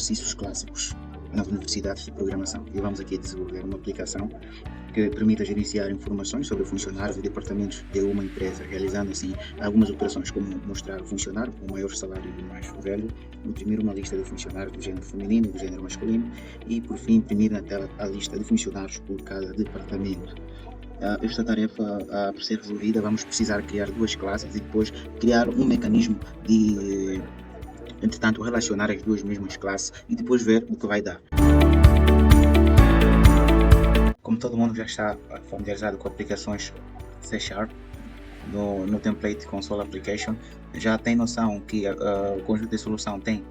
exercícios clássicos nas universidades de programação e vamos aqui desenvolver uma aplicação que permita gerenciar informações sobre funcionários e departamentos de uma empresa, realizando assim algumas operações como mostrar o funcionário com o maior salário e o mais velho, imprimir uma lista de funcionários do gênero feminino e do gênero masculino e, por fim, imprimir na tela a lista de funcionários por cada departamento. Esta tarefa, para ser resolvida, vamos precisar criar duas classes e depois criar um mecanismo de, entretanto, relacionar as duas mesmas classes e depois ver o que vai dar. Como todo mundo já está familiarizado com aplicações C# no template Console Application, já tem noção que o conjunto de solução tem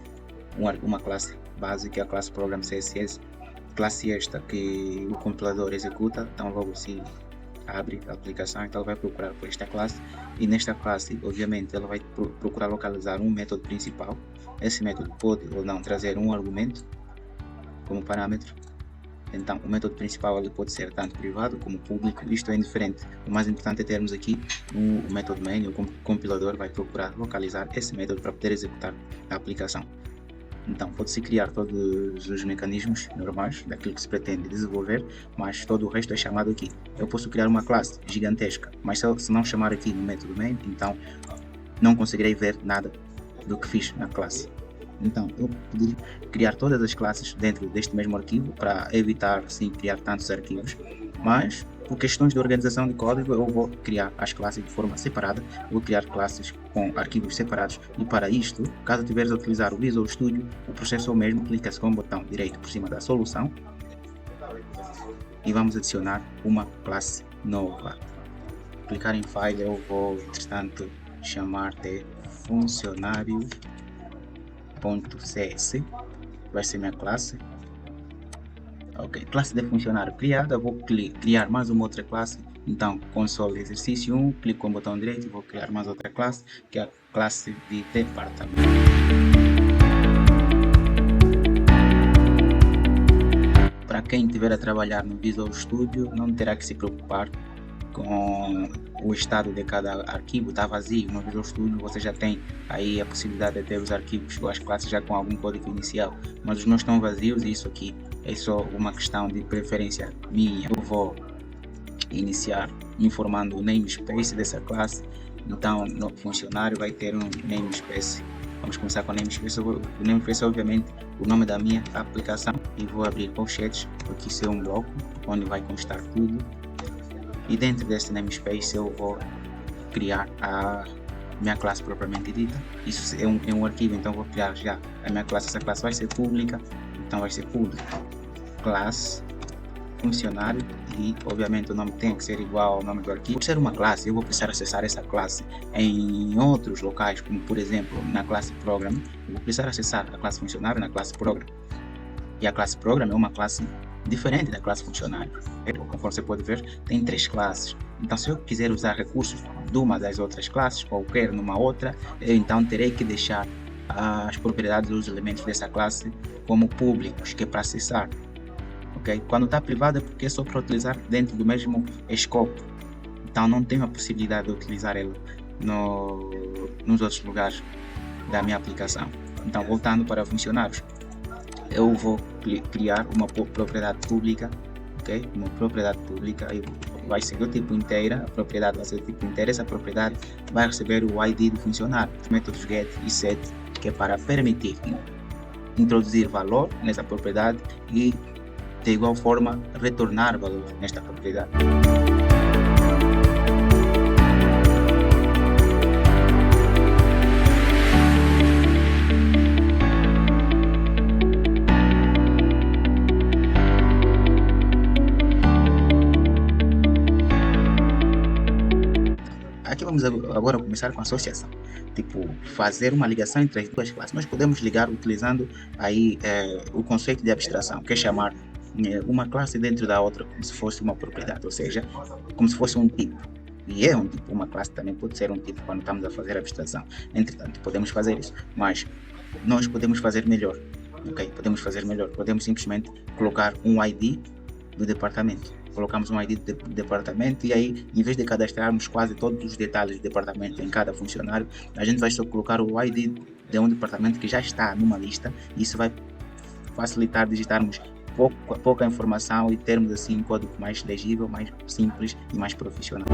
uma classe base, que é a classe Program CSS, classe esta que o compilador executa, então logo se abre a aplicação, então ele vai procurar por esta classe e nesta classe, obviamente, ele vai procurar localizar um método principal. Esse método pode ou não trazer um argumento como parâmetro. Então, o método principal ele pode ser tanto privado como público, isto é indiferente. O mais importante é termos aqui o método main, o compilador vai procurar localizar esse método para poder executar a aplicação. Então, pode-se criar todos os mecanismos normais daquilo que se pretende desenvolver, mas todo o resto é chamado aqui. Eu posso criar uma classe gigantesca, mas se não chamar aqui no método main, então não conseguirei ver nada do que fiz na classe. Então, eu poderia criar todas as classes dentro deste mesmo arquivo para evitar, sim, criar tantos arquivos, mas por questões de organização de código eu vou criar as classes de forma separada, vou criar classes com arquivos separados e para isto, caso tiveres a utilizar o Visual Studio, o processo é o mesmo, clica-se com o botão direito por cima da solução e vamos adicionar uma classe nova. Clicar em File, eu vou, entretanto, chamar de funcionário.cs, vai ser minha classe. Ok, classe de funcionário criada, vou criar mais uma outra classe, então console exercício 1, clico com o botão direito e vou criar mais outra classe, que é a classe de departamento. Para quem estiver a trabalhar no Visual Studio, não terá que se preocupar com o estado de cada arquivo, está vazio. No Visual Studio você já tem aí a possibilidade de ter os arquivos ou as classes já com algum código inicial, mas os meus estão vazios e isso aqui é só uma questão de preferência minha. Eu vou iniciar informando o namespace dessa classe, então no funcionário vai ter um namespace. Vamos começar com o namespace. O namespace é obviamente o nome da minha aplicação e vou abrir colchetes, porque isso é um bloco onde vai constar tudo. E dentro deste namespace eu vou criar a minha classe propriamente dita. Isso é um arquivo, então vou criar já a minha classe. Essa classe vai ser pública, então vai ser pública classe funcionário e obviamente o nome tem que ser igual ao nome do arquivo. Por ser uma classe, eu vou precisar acessar essa classe em outros locais, como por exemplo na classe program. Eu vou precisar acessar a classe funcionário na classe program, e a classe program é uma classe diferente da classe funcionário. Conforme você pode ver, tem 3 classes. Então, se eu quiser usar recursos de uma das outras classes, qualquer numa outra, eu então terei que deixar as propriedades dos elementos dessa classe como públicos, que é para acessar. Okay? Quando está privada, é porque é só para utilizar dentro do mesmo escopo. Então, não tenho a possibilidade de utilizar ela nos outros lugares da minha aplicação. Então, voltando para funcionários, eu vou criar uma propriedade pública, ok? Uma propriedade pública, aí vai ser do tipo inteira, a propriedade vai ser do tipo inteira, essa propriedade vai receber o ID do funcionário, os métodos get e set, que é para permitir introduzir valor nessa propriedade e de igual forma retornar valor nesta propriedade. Aqui vamos agora começar com a associação, tipo fazer uma ligação entre as duas classes. Nós podemos ligar utilizando aí o conceito de abstração, que é chamar uma classe dentro da outra como se fosse uma propriedade, ou seja, como se fosse um tipo. E é um tipo, uma classe também pode ser um tipo quando estamos a fazer abstração. Entretanto, podemos fazer isso, mas nós podemos fazer melhor, ok? Podemos simplesmente colocar um ID do departamento. Colocamos um ID do departamento e aí, em vez de cadastrarmos quase todos os detalhes do departamento em cada funcionário, a gente vai só colocar o ID de um departamento que já está numa lista e isso vai facilitar digitarmos pouca informação e termos assim um código mais legível, mais simples e mais profissional.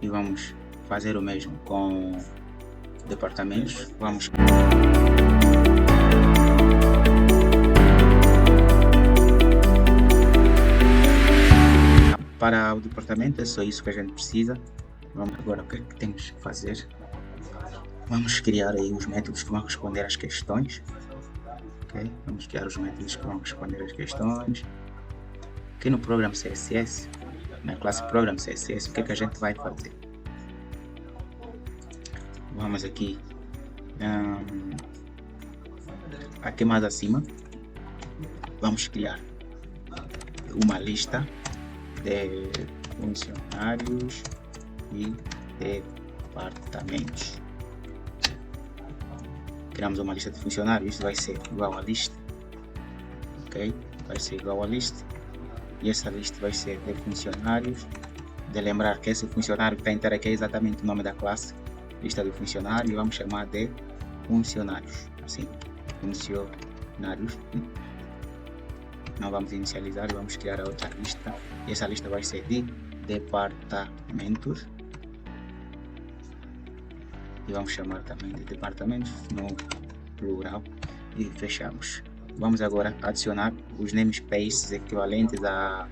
E vamos fazer o mesmo com departamentos. Vamos para o departamento, é só isso que a gente precisa. Vamos agora, o que é que temos que fazer? Vamos criar aí os métodos que vão responder às questões. Ok? Vamos criar os métodos que vão responder às questões. Aqui no programa CSS, na classe Program CSS, o que é que a gente vai fazer? Vamos aqui, aqui mais acima, vamos criar uma lista de funcionários e departamentos. Criamos uma lista de funcionários, isso vai ser igual a lista, ok? Vai ser igual a lista, e essa lista vai ser de funcionários. De lembrar que esse funcionário que está inteiro aqui é exatamente o nome da classe, lista de funcionários, e vamos chamar de funcionários, assim, funcionários. Não vamos inicializar e vamos criar a outra lista, e essa lista vai ser de departamentos, e vamos chamar também de departamentos no plural, e fechamos. Vamos agora adicionar os namespaces equivalentes a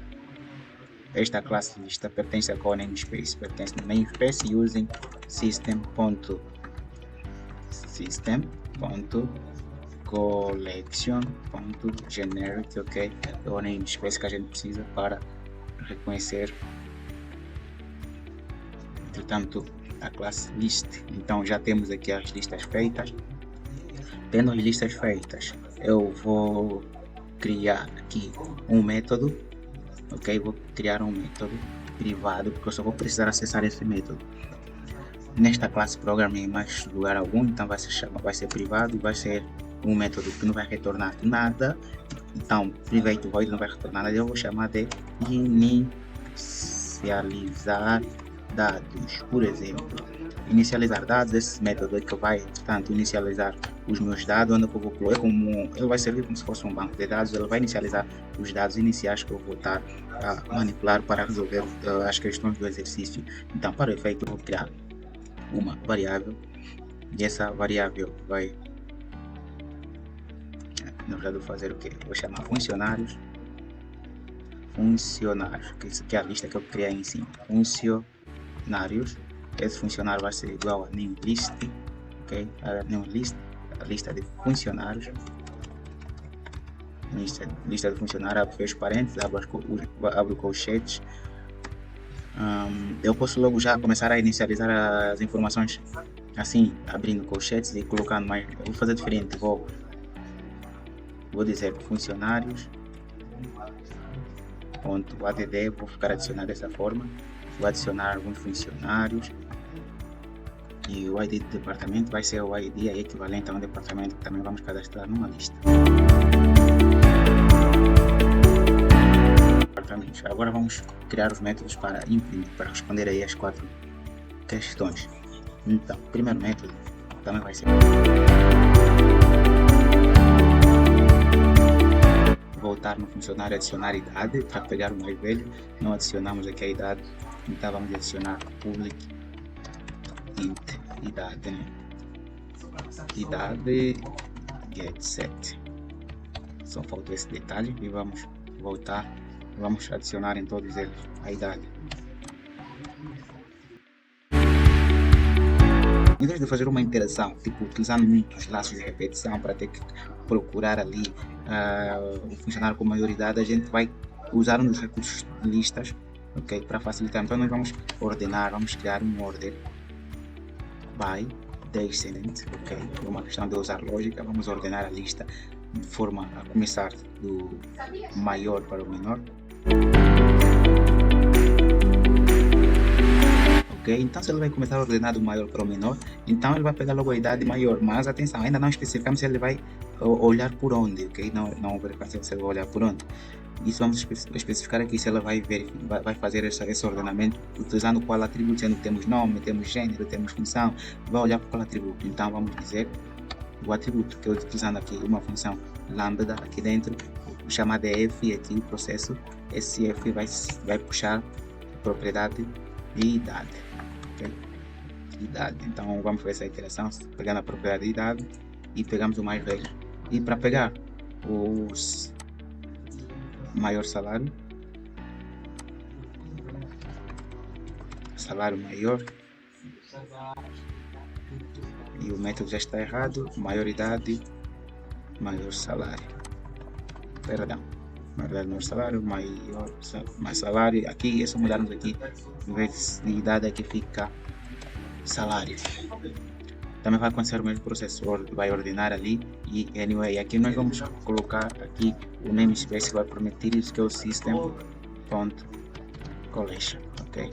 esta classe lista. Pertence a qual namespace? Pertence no namespace using system.collection.generic, ok? É o namespace que a gente precisa para reconhecer, portanto, a classe list. Então já temos aqui as listas feitas. Tendo as listas feitas, eu vou criar aqui um método, ok? Vou criar um método privado, porque eu só vou precisar acessar esse método. Nesta classe Program em mais lugar algum, então vai ser privado e vai ser um método que não vai retornar nada. Então, private void não vai retornar nada. Eu vou chamar de inicializar dados, por exemplo. Inicializar dados, esse método é que vai, portanto, inicializar os meus dados, onde eu vou colocar, ele vai servir como se fosse um banco de dados. Ele vai inicializar os dados iniciais que eu vou estar a manipular para resolver as questões do exercício. Então, para o efeito, eu vou criar uma variável, e essa variável vai, na verdade, vou fazer o que? Vou chamar funcionários, que isso aqui é a lista que eu criei em cima, funcionários. Esse funcionário vai ser igual a new list, ok? A new list, a lista de funcionários, lista de funcionários, abre fecho parênteses, abro colchetes. Eu posso logo já começar a inicializar as informações assim, abrindo colchetes e colocando mais. Eu vou fazer diferente, vou dizer funcionários ponto add, vou ficar adicionando dessa forma. Vou adicionar alguns funcionários, e o ID do departamento vai ser o ID equivalente a um departamento que também vamos cadastrar numa lista. Agora vamos criar os métodos para imprimir, para responder aí as 4 questões. Então, o primeiro método também vai ser voltar no funcionário adicionar idade, para pegar o mais velho. Não adicionamos aqui a idade, então vamos adicionar public int idade, né? Idade get set. Só faltou esse detalhe, e vamos voltar, vamos adicionar em todos eles a idade. Em vez de fazer uma interação, tipo utilizando muitos laços de repetição para ter que procurar ali o funcionário com maioridade, a gente vai usar um dos recursos de listas, ok, para facilitar. Então nós vamos ordenar, vamos criar um order by descendant, ok, por uma questão de usar lógica, vamos ordenar a lista de forma a começar do maior para o menor. Ok, ok? Então se ele vai começar a ordenar do maior para o menor, então ele vai pegar logo a idade maior, mas atenção, ainda não especificamos se ele vai olhar por onde, ok? Não verificamos se ele vai olhar por onde. Isso vamos especificar aqui se ela vai fazer esse ordenamento utilizando qual atributo, sendo que temos nome, temos gênero, temos função, vai olhar para qual atributo. Então vamos dizer o atributo que eu estou utilizando aqui, uma função lambda aqui dentro, chamada f, e aqui o processo, esse f vai puxar a propriedade de idade, okay? Idade. Então vamos fazer essa iteração pegando a propriedade de idade e pegamos o mais velho. E para pegar os maior salário maior, e o método já está errado, maior idade, maior salário, perdão, maior salário, mais salário, aqui é só mudarmos aqui, em vez de idade aqui fica salário. Também vai acontecer o mesmo processo, vai ordenar ali e anyway, aqui nós vamos colocar aqui o namespace que vai permitir isso, que é o system.collection, ok?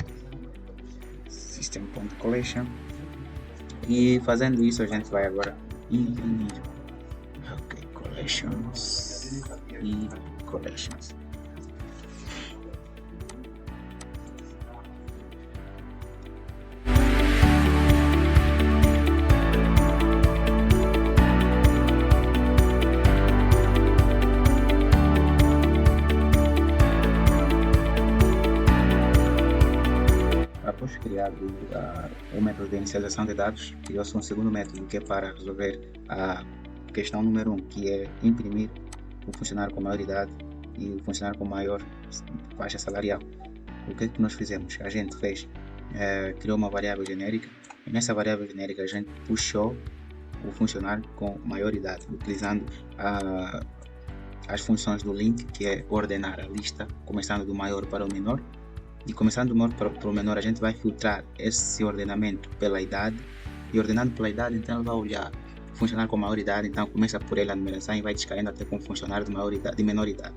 System.collection, e fazendo isso a gente vai agora imprimir, ok, collections e collections. Após criado o método de inicialização de dados, criou-se um segundo método que é para resolver a questão número 1, que é imprimir o funcionário com maior idade e o funcionário com maior faixa salarial. O que é que nós fizemos? A gente criou uma variável genérica, e nessa variável genérica a gente puxou o funcionário com maior idade, utilizando as funções do link, que é ordenar a lista, começando do maior para o menor. E começando do maior para o menor, a gente vai filtrar esse ordenamento pela idade, e ordenando pela idade, então ele vai olhar o funcionário com maior idade, então começa por ele a numeração e vai descaindo até com o funcionário de menor idade.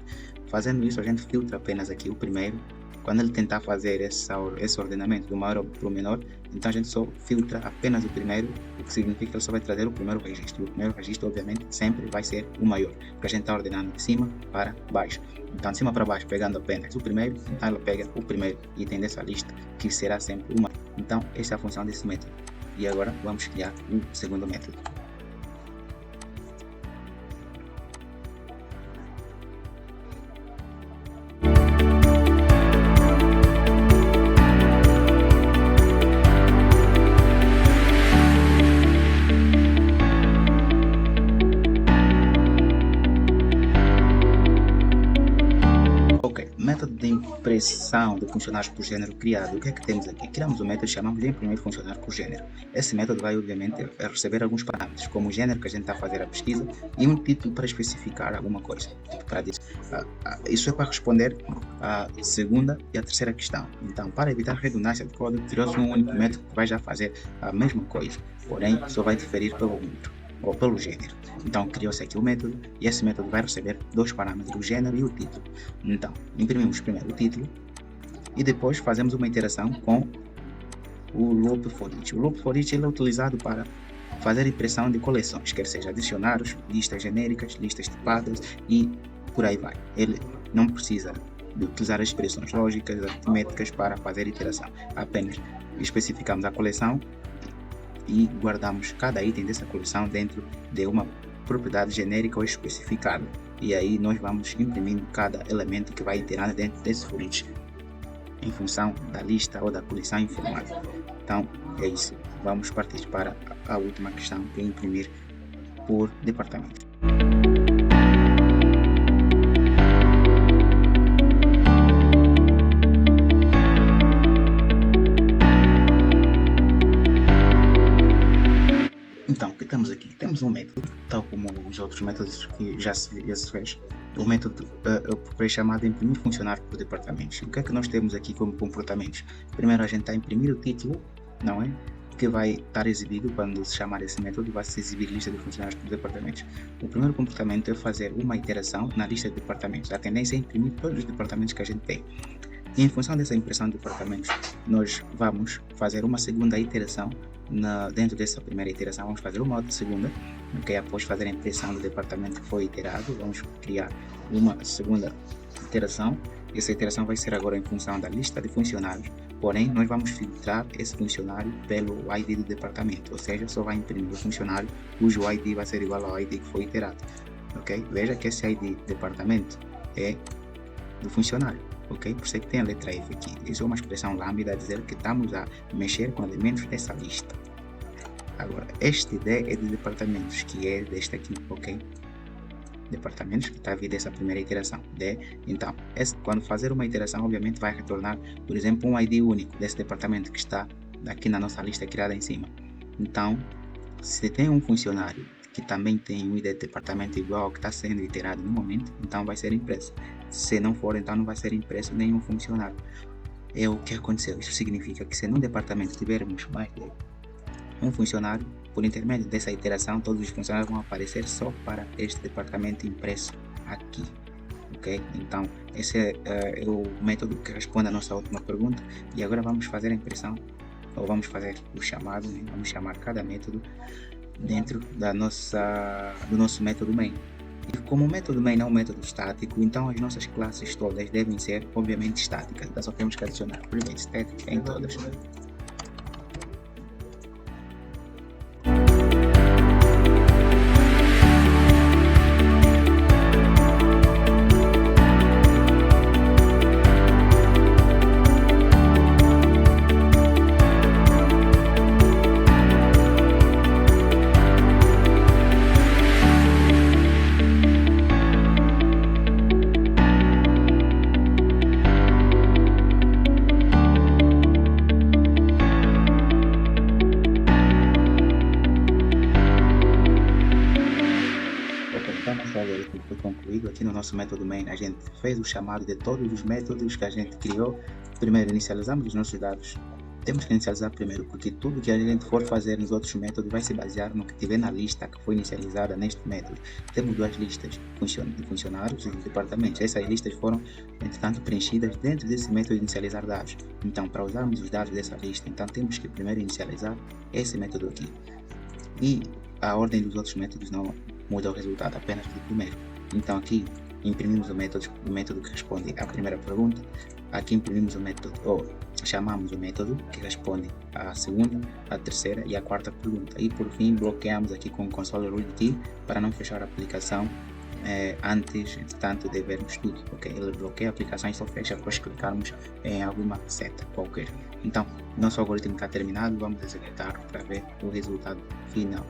Fazendo isso, a gente filtra apenas aqui o primeiro. Quando ele tentar fazer esse ordenamento do maior para o menor, então a gente só filtra apenas o primeiro, o que significa que ele só vai trazer o primeiro registro. E o primeiro registro, obviamente, sempre vai ser o maior, porque a gente está ordenando de cima para baixo. Então, de cima para baixo, pegando apenas o primeiro, então ela pega o primeiro item dessa lista, que será sempre o maior. Então, essa é a função desse método. E agora vamos criar o segundo método. Método de impressão de funcionários por gênero criado. O que é que temos aqui? Criamos um método que chamamos de imprimir funcionário por gênero. Esse método vai, obviamente, receber alguns parâmetros, como o gênero que a gente está a fazer a pesquisa e um título para especificar alguma coisa. Para dizer. Isso é para responder à segunda e à terceira questão. Então, para evitar redundância de código, criou-se um único método que vai já fazer a mesma coisa, porém só vai diferir pelo número ou pelo gênero. Então criou-se aqui o método, e esse método vai receber dois parâmetros, o gênero e o título. Então imprimimos primeiro o título e depois fazemos uma interação com o loop for each. O loop for each ele é utilizado para fazer impressão de coleções, quer seja dicionários, listas genéricas, listas tipadas e por aí vai. Ele não precisa de utilizar as expressões lógicas, aritméticas para fazer iteração. Apenas especificamos a coleção e guardamos cada item dessa coleção dentro de uma propriedade genérica ou especificada. E aí nós vamos imprimindo cada elemento que vai iterando dentro desse for each em função da lista ou da coleção informada. Então é isso. Vamos partir para a última questão, que é imprimir por departamento. Então, o que temos aqui? Temos um método, tal como os outros métodos que já se fez. O método foi chamado de imprimir funcionário por departamentos. O que é que nós temos aqui como comportamentos? Primeiro a gente está a imprimir o título, não é? Que vai estar exibido quando se chamar esse método, vai se exibir lista de funcionários por departamentos. O primeiro comportamento é fazer uma iteração na lista de departamentos. A tendência é imprimir todos os departamentos que a gente tem. E em função dessa impressão de departamentos, nós vamos fazer uma segunda iteração. Dentro dessa primeira iteração, vamos fazer uma outra segunda, ok? Após fazer a impressão do departamento que foi iterado, vamos criar uma segunda iteração. Essa iteração vai ser agora em função da lista de funcionários, porém nós vamos filtrar esse funcionário pelo ID do departamento, ou seja, só vai imprimir o funcionário cujo ID vai ser igual ao ID que foi iterado, ok? Veja que esse ID do departamento é do funcionário, ok? Por isso é que tem a letra F aqui. Isso é uma expressão lambda a dizer que estamos a mexer com elementos dessa lista. Agora, este ID é de departamentos, que é deste aqui, ok? Departamentos, que está a vir dessa primeira iteração. Então, quando fazer uma iteração, obviamente vai retornar, por exemplo, um ID único desse departamento que está aqui na nossa lista criada em cima. Então, se tem um funcionário que também tem um ID de departamento igual ao que está sendo iterado no momento, então vai ser impresso. Se não for, então não vai ser impresso nenhum funcionário. É o que aconteceu. Isso significa que se num departamento tivermos mais de um funcionário, por intermédio dessa iteração, todos os funcionários vão aparecer só para este departamento impresso aqui, ok? Então, esse é o método que responde à nossa última pergunta. E agora vamos fazer a impressão, ou vamos fazer o chamado, né? Vamos chamar cada método dentro do nosso método main. E como o método main é um método estático, então as nossas classes todas devem ser, obviamente, estáticas. Então só temos que adicionar private static em todas. Foi concluído. Aqui no nosso método main a gente fez o chamado de todos os métodos que a gente criou. Primeiro inicializamos os nossos dados. Temos que inicializar primeiro, porque tudo que a gente for fazer nos outros métodos vai se basear no que tiver na lista que foi inicializada neste método. Temos duas listas de funcionários e de departamentos. Essas listas foram, entretanto, preenchidas dentro desse método de inicializar dados. Então, para usarmos os dados dessa lista, então temos que primeiro inicializar esse método aqui. E a ordem dos outros métodos não muda o resultado, apenas do primeiro. Então aqui imprimimos o método que responde à primeira pergunta. Aqui imprimimos o método, ou chamamos o método que responde à segunda, à terceira e à quarta pergunta. E por fim bloqueamos aqui com o console read key para não fechar a aplicação antes, entretanto, de vermos tudo, ok? Ele bloqueia a aplicação e só fecha após clicarmos em alguma seta qualquer. Então, nosso algoritmo está terminado, vamos executar para ver o resultado final.